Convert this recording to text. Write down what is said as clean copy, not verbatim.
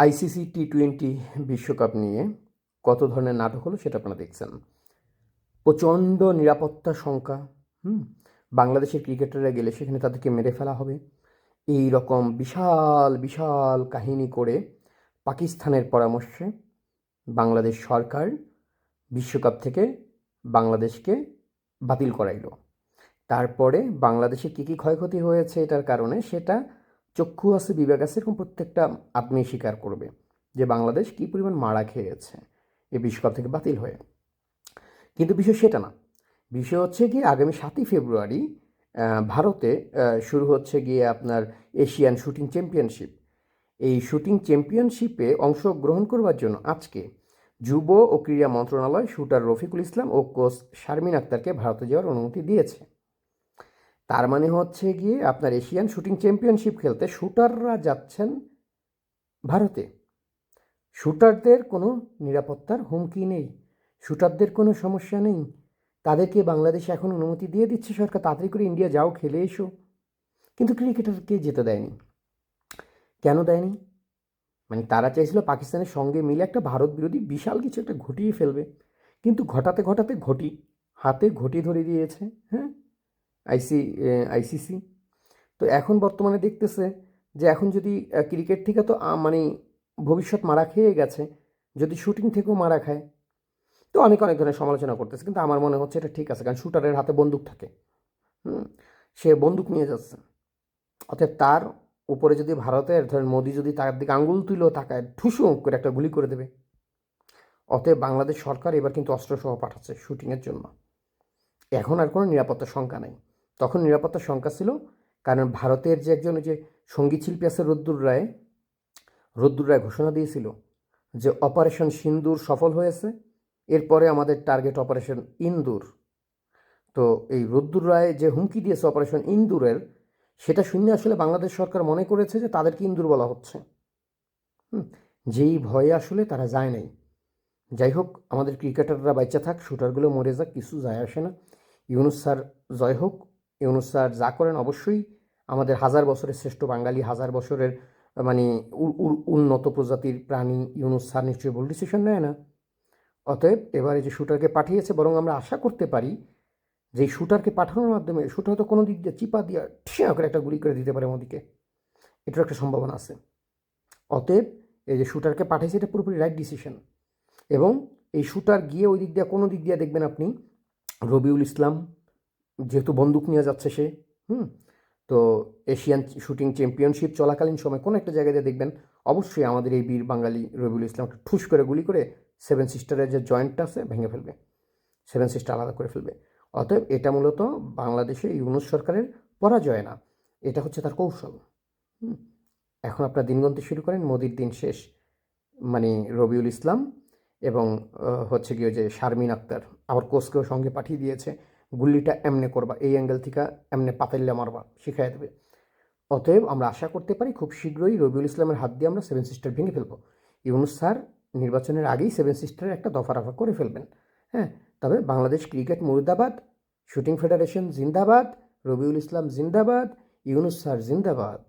ICC টি-20 বিশ্বকাপ নিয়ে কত ধরনের নাটক হলো সেটা আপনারা দেখছেন। প্রচণ্ড নিরাপত্তা শঙ্কা। বাংলাদেশের ক্রিকেটাররা গেলে সেখানে তাদেরকে মেরে ফেলা হবে, এই রকম বিশাল বিশাল কাহিনী করে পাকিস্তানের পরামর্শে বাংলাদেশ সরকার বিশ্বকাপ থেকে বাংলাদেশকে বাতিল করাইল। তারপরে বাংলাদেশে কী কী ক্ষয়ক্ষতি হয়েছে এটার কারণে সেটা চক্ষু আছে, বিবেক আছে, এরকম প্রত্যেকটা আদমি স্বীকার করবে যে বাংলাদেশ কী পরিমাণ মারা খেয়েছে এই বিশ্বকাপ থেকে বাতিল হয়ে। কিন্তু বিষয় সেটা না, বিষয় হচ্ছে গিয়ে আগামী 7ই ফেব্রুয়ারি ভারতে শুরু হচ্ছে গিয়ে আপনার এশিয়ান শুটিং চ্যাম্পিয়নশিপ। এই শুটিং চ্যাম্পিয়নশিপে অংশগ্রহণ করবার জন্য আজকে যুব ও ক্রীড়া মন্ত্রণালয় শুটার রফিকুল ইসলাম ও কোচ শারমিন আক্তারকে ভারতে যাওয়ার অনুমতি দিয়েছে। তার মানে হচ্ছে গিয়ে আপনার এশিয়ান শুটিং চ্যাম্পিয়নশিপ খেলতে শুটাররা যাচ্ছেন ভারতে। শুটারদের কোনো নিরাপত্তার হুমকি নেই, শুটারদের কোনো সমস্যা নেই, তাদেরকে বাংলাদেশে এখন অনুমতি দিয়ে দিচ্ছে সরকার, তাড়াতাড়ি করে ইন্ডিয়া যাও, খেলে এসো। কিন্তু ক্রিকেটারকে যেতে দেয়নি। কেন দেয়নি? মানে তারা চাইছিল পাকিস্তানের সঙ্গে মিলে একটা ভারত বিরোধী বিশাল কিছু একটা ঘটিয়ে ফেলবে, কিন্তু ঘটাতে ঘটাতে হাতে ঘটি ধরে দিয়েছে। হ্যাঁ, আইসিসি। তো এখন বর্তমানে দেখতেছে যে এখন যদি ক্রিকেট থেকে তো মানে ভবিষ্যৎ মারা খেয়ে গেছে, যদি শুটিং থেকেও মারা খায় তো অনেক ধরনের সমালোচনা করতেছে, কিন্তু আমার মনে হচ্ছে এটা ঠিক আছে, কারণ শুটারের হাতে বন্দুক থাকে। সে বন্দুক নিয়ে যাচ্ছে, অতএব তার উপরে যদি ভারতের ধরেন মোদি যদি তার দিকে আঙ্গুল তুলেও তাকায়, ঠুসু করে একটা গুলি করে দেবে। অতএব বাংলাদেশ সরকার এবার কিন্তু অস্ত্রসহ পাঠাচ্ছে শুটিংয়ের জন্য। এখন আর কোনো নিরাপত্তার শঙ্কা নেই, তখন নিরাপত্তার শঙ্কা ছিল, কারণ ভারতের যে একজন যে সঙ্গীত শিল্পী আছে রোদ্দুর রায় ঘোষণা দিয়েছিল যে অপারেশন সিন্দুর সফল হয়েছে, এরপরে আমাদের টার্গেট অপারেশন ইন্দুর। তো এই রোদ্দুর রায় যে হুমকি দিয়েছে অপারেশন ইন্দুরের, সেটা শুনে আসলে বাংলাদেশ সরকার মনে করেছে যে তাদেরকে ইন্দুর বলা হচ্ছে। যেই ভয়ে আসলে তারা যায় নাই। যাই হোক, আমাদের ক্রিকেটাররা বাচ্চা থাক, শুটারগুলো মরে যাক, কিছু যায় আসে না। ইউনুস স্যার জয় হোক। ইউনুস স্যার যা করেন অবশ্যই আমাদের হাজার বছরের শ্রেষ্ঠ বাঙালি, হাজার বছরের মানে উন্নত প্রজাতির প্রাণী ইউনুস স্যার নিশ্চয়ই ভুল ডিসিশন নেয় না। অতএব এবারে যে শুটারকে পাঠিয়েছে, বরং আমরা আশা করতে পারি যে এই শুটারকে পাঠানোর মাধ্যমে শুটার তো কোনো দিক দিয়ে চিপা দিয়ে ঠিয়া করে একটা গুলি করে দিতে পারে মোদিকে, এটার একটা সম্ভাবনা আছে। অতএব এই যে শুটারকে পাঠিয়েছে এটা পুরোপুরি রাইট ডিসিশন। এবং এই শুটার গিয়ে ওই দিক দিয়ে কোনো দিক দিয়ে দেখবেন আপনি রবিউল ইসলাম, যেহেতু বন্দুক নিয়ে যাচ্ছে সে, তো এশিয়ান শুটিং চ্যাম্পিয়নশিপ চলাকালীন সময় কোনো একটা জায়গায় দিয়ে দেখবেন অবশ্যই আমাদের এই বীর বাঙালি রবিউল ইসলামকে ঠুস করে গুলি করে সেভেন সিস্টারের যে জয়েন্টটা আছে ভেঙে ফেলবে, সেভেন সিস্টার আলাদা করে ফেলবে। অতএব এটা মূলত বাংলাদেশে ইউনুস সরকারের পরাজয় না, এটা হচ্ছে তার কৌশল। এখন আপনার দিন গুনতে শুরু করেন, মোদির দিন শেষ। মানে রবিউল ইসলাম এবং হচ্ছে গিয়ে যে শারমিন আক্তার আবার কোচকেও সঙ্গে পাঠিয়ে দিয়েছে, গুল্লিটা এমনে করবা, এই অ্যাঙ্গেল থেকে এমনে পাতাইলে মারবা, শিখাই দেবে। অতএব আমরা আশা করতে পারি খুব শীঘ্রই রবিউল ইসলামের হাত দিয়ে আমরা সেভেন সিস্টার ভেঙে ফেলবো। ইউনুস স্যার নির্বাচনের আগেই সেভেন সিস্টারের একটা দফা রফা করে ফেলবেন। হ্যাঁ, তবে বাংলাদেশ ক্রিকেট মুর্দাবাদ, শুটিং ফেডারেশন জিন্দাবাদ, রবিউল ইসলাম জিন্দাবাদ, ইউনুস স্যার জিন্দাবাদ।